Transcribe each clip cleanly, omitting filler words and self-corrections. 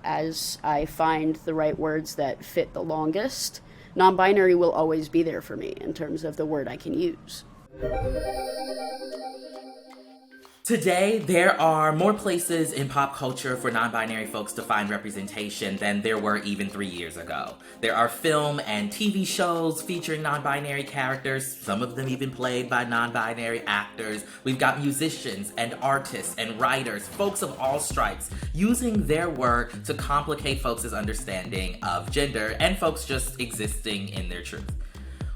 as I find the right words that fit the longest, non-binary will always be there for me in terms of the word I can use. Today, there are more places in pop culture for non-binary folks to find representation than there were even 3 years ago. There are film and TV shows featuring non-binary characters, some of them even played by non-binary actors. We've got musicians and artists and writers, folks of all stripes, using their work to complicate folks' understanding of gender and folks just existing in their truth.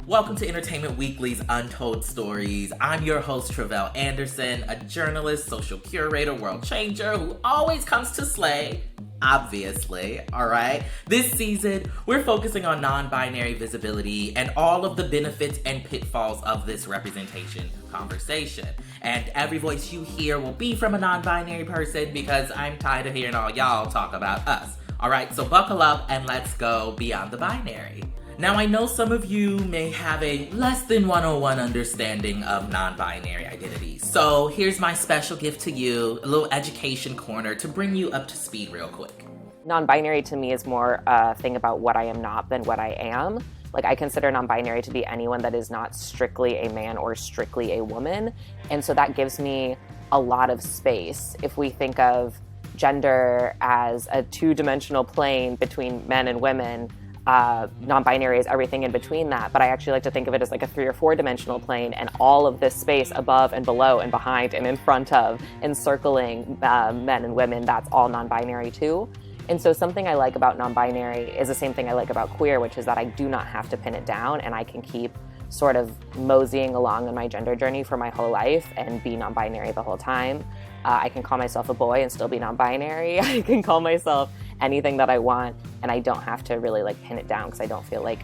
Welcome to Entertainment Weekly's Untold Stories. I'm your host, Tre'vell Anderson, a journalist, social curator, world changer who always comes to slay, obviously, all right? This season, we're focusing on non-binary visibility and all of the benefits and pitfalls of this representation conversation. And every voice you hear will be from a non-binary person because I'm tired of hearing all y'all talk about us. All right, so buckle up and let's go beyond the binary. Now, I know some of you may have a less than 101 understanding of non-binary identity. So here's my special gift to you, a little education corner to bring you up to speed real quick. Non-binary to me is more a thing about what I am not than what I am. Like, I consider non-binary to be anyone that is not strictly a man or strictly a woman. And so that gives me a lot of space. If we think of gender as a two-dimensional plane between men and women, non-binary is everything in between that, but I actually like to think of it as like a 3 or 4 dimensional plane, and all of this space above and below and behind and in front of encircling men and women, that's all non-binary too. And so something I like about non-binary is the same thing I like about queer, which is that I do not have to pin it down, and I can keep sort of moseying along on my gender journey for my whole life and be non-binary the whole time. I can call myself a boy and still be non-binary. I can call myself anything that I want, and I don't have to really like pin it down because I don't feel like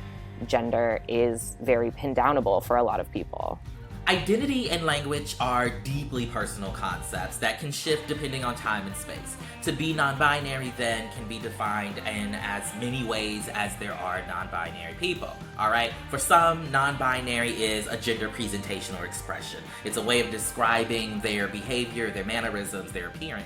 gender is very pin downable for a lot of people. Identity and language are deeply personal concepts that can shift depending on time and space. To be non-binary then can be defined in as many ways as there are non-binary people, all right? For some, non-binary is a gender presentation or expression. It's a way of describing their behavior, their mannerisms, their appearance.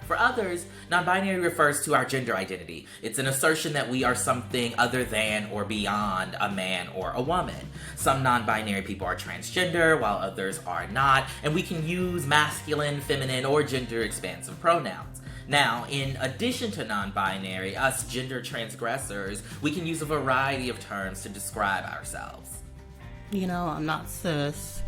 For others, non-binary refers to our gender identity. It's an assertion that we are something other than or beyond a man or a woman. Some non-binary people are transgender, while others are not, and we can use masculine, feminine, or gender-expansive pronouns. Now, in addition to non-binary, us gender transgressors, we can use a variety of terms to describe ourselves. You know, I'm not cis,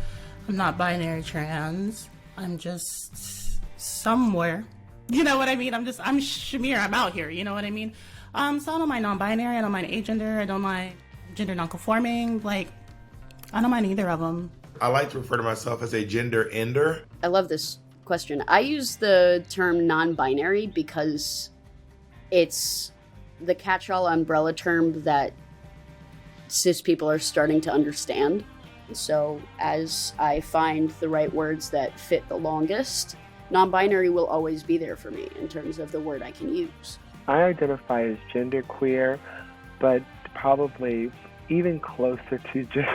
I'm not binary trans, I'm just somewhere. You know what I mean? I'm Shamir, I'm out here, you know what I mean? So I don't mind non-binary, I don't mind agender, I don't mind gender non-conforming, like, I don't mind either of them. I like to refer to myself as a gender ender. I love this question. I use the term non-binary because it's the catch-all umbrella term that cis people are starting to understand. So as I find the right words that fit the longest, non-binary will always be there for me in terms of the word I can use. I identify as genderqueer, but probably even closer to just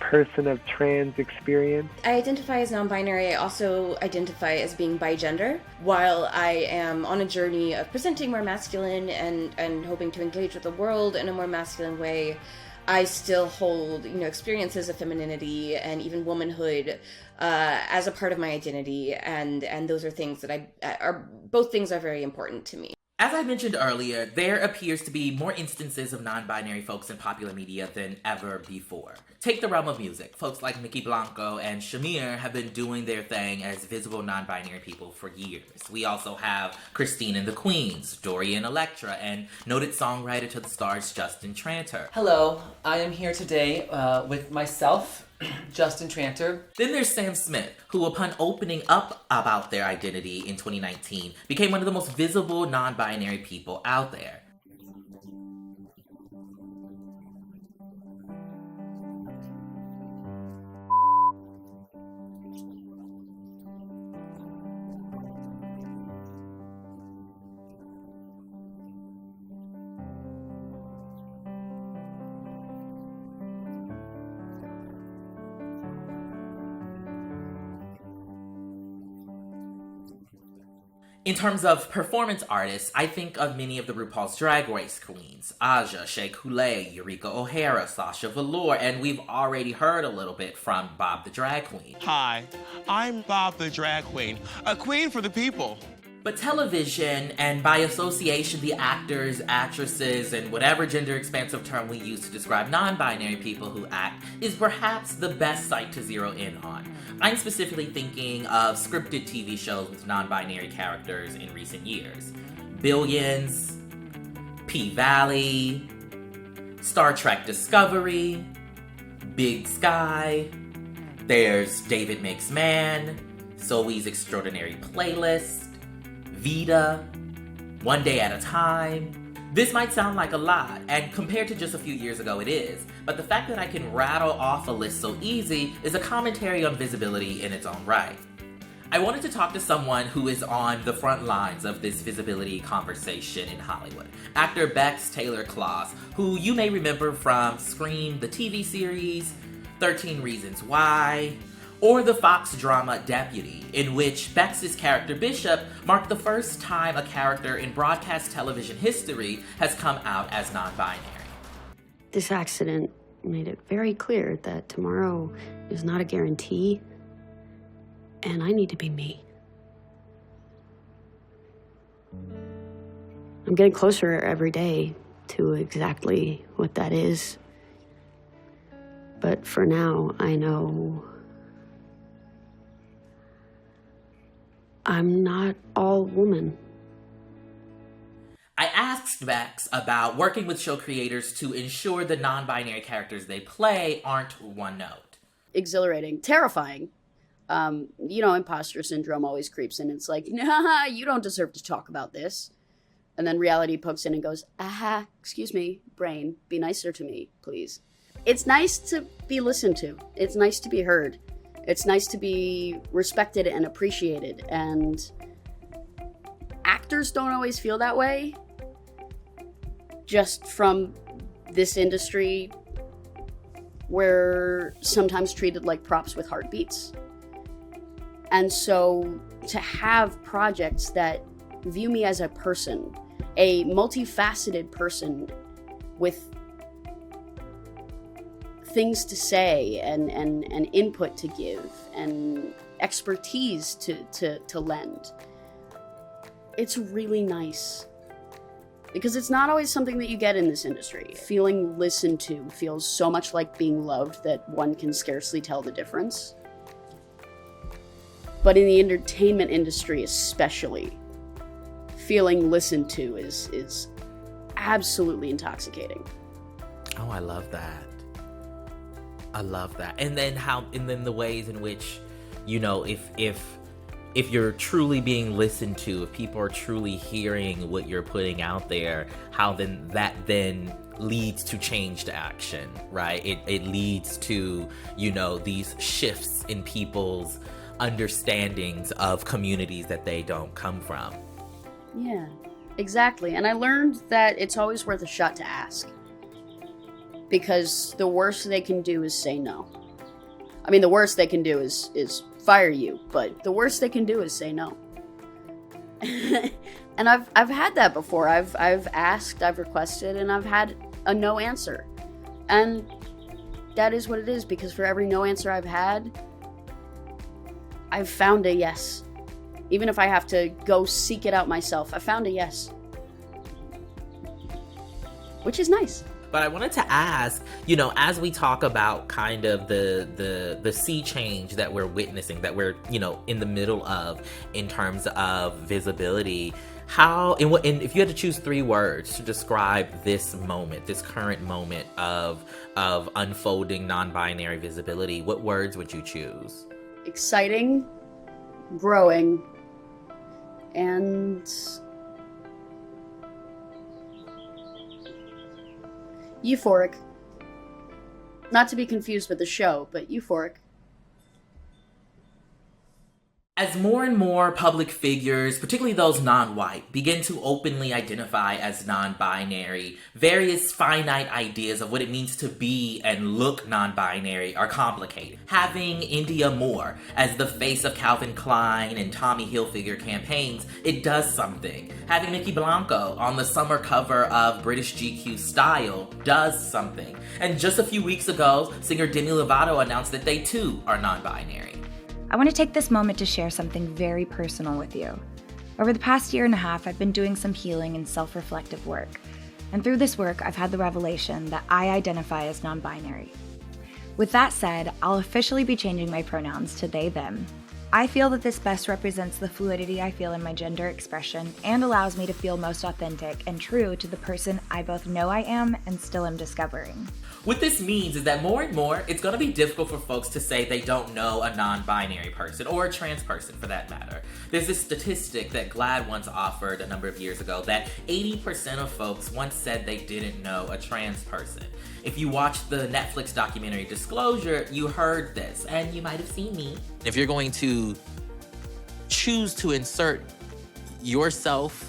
person of trans experience. I identify as non-binary. I also identify as being bigender. While I am on a journey of presenting more masculine and hoping to engage with the world in a more masculine way, I still hold, experiences of femininity and even womanhood as a part of my identity, and those are things that both things are very important to me. As I mentioned earlier, there appears to be more instances of non-binary folks in popular media than ever before. Take the realm of music. Folks like Mykki, Blanco, and Shamir have been doing their thing as visible non-binary people for years. We also have Christine and the Queens, Dorian Electra, and noted songwriter to the stars Justin Tranter. Hello, I am here today with myself, Justin Tranter. Then there's Sam Smith, who upon opening up about their identity in 2019, became one of the most visible non-binary people out there. In terms of performance artists, I think of many of the RuPaul's Drag Race queens. Aja, Shea Coulee, Eureka O'Hara, Sasha Velour, and we've already heard a little bit from Bob the Drag Queen. Hi, I'm Bob the Drag Queen, a queen for the people. But television, and by association the actors, actresses, and whatever gender expansive term we use to describe non-binary people who act, is perhaps the best site to zero in on. I'm specifically thinking of scripted TV shows with non-binary characters in recent years. Billions, P-Valley, Star Trek Discovery, Big Sky, there's David Makes Man, Zoe's Extraordinary Playlist, Vita, One Day at a Time. This might sound like a lot, and compared to just a few years ago it is, but the fact that I can rattle off a list so easy is a commentary on visibility in its own right. I wanted to talk to someone who is on the front lines of this visibility conversation in Hollywood. Actor Bex Taylor-Klaus, who you may remember from Scream, the TV series, 13 Reasons Why, or the Fox drama Deputy, in which Bex's character Bishop marked the first time a character in broadcast television history has come out as non-binary. This accident made it very clear that tomorrow is not a guarantee, and I need to be me. I'm getting closer every day to exactly what that is. But for now, I know I'm not all woman. I asked Bex about working with show creators to ensure the non-binary characters they play aren't one note. Exhilarating, terrifying. Imposter syndrome always creeps in. It's like, nah, you don't deserve to talk about this. And then reality pokes in and goes, excuse me, brain, be nicer to me, please. It's nice to be listened to. It's nice to be heard. It's nice to be respected and appreciated, and actors don't always feel that way, just from this industry where sometimes treated like props with heartbeats. And so to have projects that view me as a person, a multifaceted person with things to say and input to give and expertise to lend. It's really nice. Because it's not always something that you get in this industry. Feeling listened to feels so much like being loved that one can scarcely tell the difference. But in the entertainment industry especially, feeling listened to is absolutely intoxicating. Oh, I love that. I love that. And then the ways in which, if you're truly being listened to, if people are truly hearing what you're putting out there, how then that leads to changed action, right? It leads to, these shifts in people's understandings of communities that they don't come from. Yeah, exactly. And I learned that it's always worth a shot to ask. Because the worst they can do is say no. I mean, the worst they can do is fire you, but the worst they can do is say no. And I've had that before. I've asked, I've requested, and I've had a no answer. And that is what it is, because for every no answer I've had, I've found a yes. Even if I have to go seek it out myself, I found a yes. Which is nice. But I wanted to ask, as we talk about kind of the sea change that we're witnessing, that we're, in the middle of in terms of visibility, and if you had to choose 3 words to describe this moment, this current moment of unfolding non-binary visibility, what words would you choose? Exciting, growing, and euphoric. Not to be confused with the show, but euphoric. As more and more public figures, particularly those non-white, begin to openly identify as non-binary, various finite ideas of what it means to be and look non-binary are complicated. Having India Moore as the face of Calvin Klein and Tommy Hilfiger campaigns, it does something. Having Mykki Blanco on the summer cover of British GQ Style does something. And just a few weeks ago, singer Demi Lovato announced that they too are non-binary. I want to take this moment to share something very personal with you. Over the past year and a half, I've been doing some healing and self-reflective work. And through this work, I've had the revelation that I identify as non-binary. With that said, I'll officially be changing my pronouns to they, them. I feel that this best represents the fluidity I feel in my gender expression and allows me to feel most authentic and true to the person I both know I am and still am discovering. What this means is that more and more, it's going to be difficult for folks to say they don't know a non-binary person, or a trans person for that matter. There's this statistic that GLAAD once offered a number of years ago that 80% of folks once said they didn't know a trans person. If you watched the Netflix documentary Disclosure, you heard this, and you might have seen me. If you're going to choose to insert yourself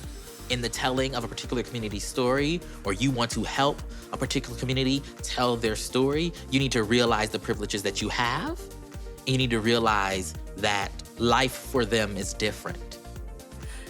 in the telling of a particular community story, or you want to help a particular community tell their story, you need to realize the privileges that you have, and you need to realize that life for them is different.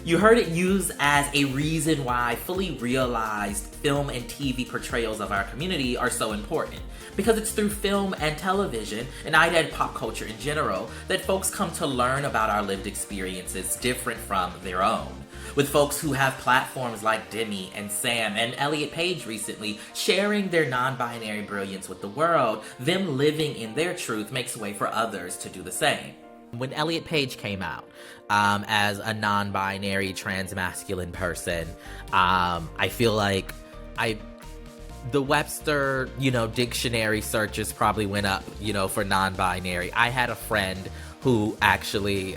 You heard it used as a reason why fully realized film and TV portrayals of our community are so important. Because it's through film and television, and I'd add pop culture in general, that folks come to learn about our lived experiences different from their own. With folks who have platforms like Demi and Sam and Elliot Page recently sharing their non-binary brilliance with the world, them living in their truth makes way for others to do the same. When Elliot Page came out as a non-binary trans-masculine person, I feel like the Webster, dictionary searches probably went up, for non-binary. I had a friend who actually,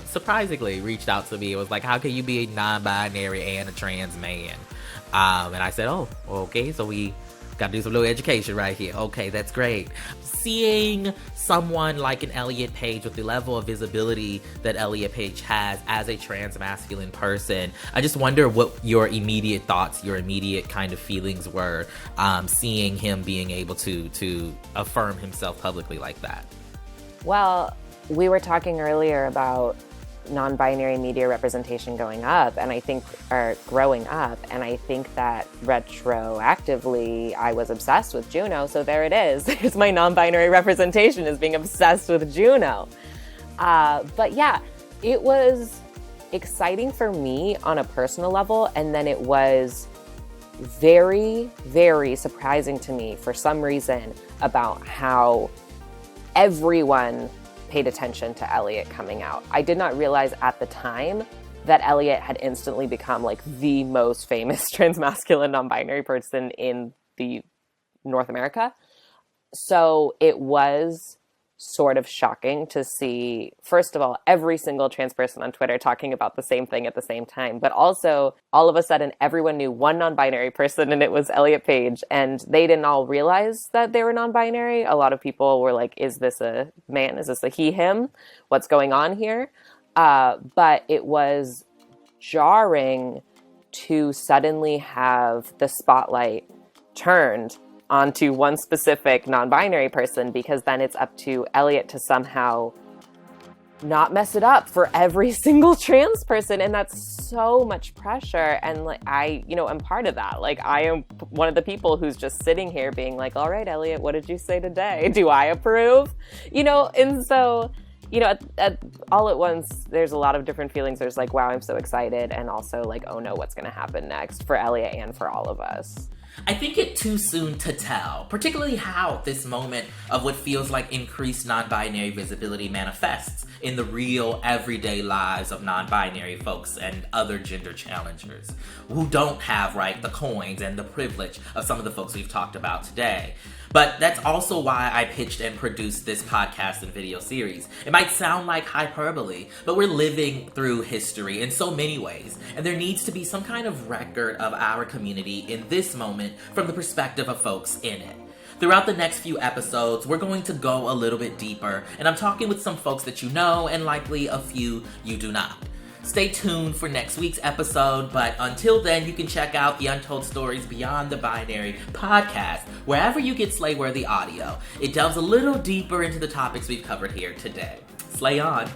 surprisingly, reached out to me and was like, how can you be a non-binary and a trans man? And I said, oh, okay, so we got to do some little education right here. Okay, that's great. Seeing someone like an Elliot Page with the level of visibility that Elliot Page has as a trans masculine person, I just wonder what your immediate thoughts, your immediate kind of feelings were seeing him being able to affirm himself publicly like that. Well, we were talking earlier about non-binary media representation growing up, and I think that retroactively I was obsessed with Juno, so there it is. There's my non-binary representation as being obsessed with Juno. But yeah, it was exciting for me on a personal level, and then it was very, very surprising to me for some reason about how everyone paid attention to Elliot coming out. I did not realize at the time that Elliot had instantly become like the most famous transmasculine non-binary person in the North America. So it was sort of shocking to see, first of all, every single trans person on Twitter talking about the same thing at the same time, but also all of a sudden everyone knew one non-binary person, and it was Elliot Page, and they didn't all realize that they were non-binary. A lot of people were like, is this a man? Is this a he, him? What's going on here? But it was jarring to suddenly have the spotlight turned onto one specific non-binary person, because then it's up to Elliot to somehow not mess it up for every single trans person, and that's so much pressure. And like I'm part of that. Like, I am one of the people who's just sitting here being like, all right, Elliot, what did you say today? Do I approve? And so at all at once, there's a lot of different feelings. There's like, wow, I'm so excited, and also like, oh no, what's gonna happen next for Elliot and for all of us. I think it's too soon to tell, particularly how this moment of what feels like increased non-binary visibility manifests in the real everyday lives of non-binary folks and other gender challengers who don't have, the coins and the privilege of some of the folks we've talked about today. But that's also why I pitched and produced this podcast and video series. It might sound like hyperbole, but we're living through history in so many ways, and there needs to be some kind of record of our community in this moment from the perspective of folks in it. Throughout the next few episodes, we're going to go a little bit deeper, and I'm talking with some folks that you know and likely a few you do not. Stay tuned for next week's episode, but until then, you can check out the Untold Stories Beyond the Binary podcast, wherever you get Slay-worthy audio. It delves a little deeper into the topics we've covered here today. Slay on.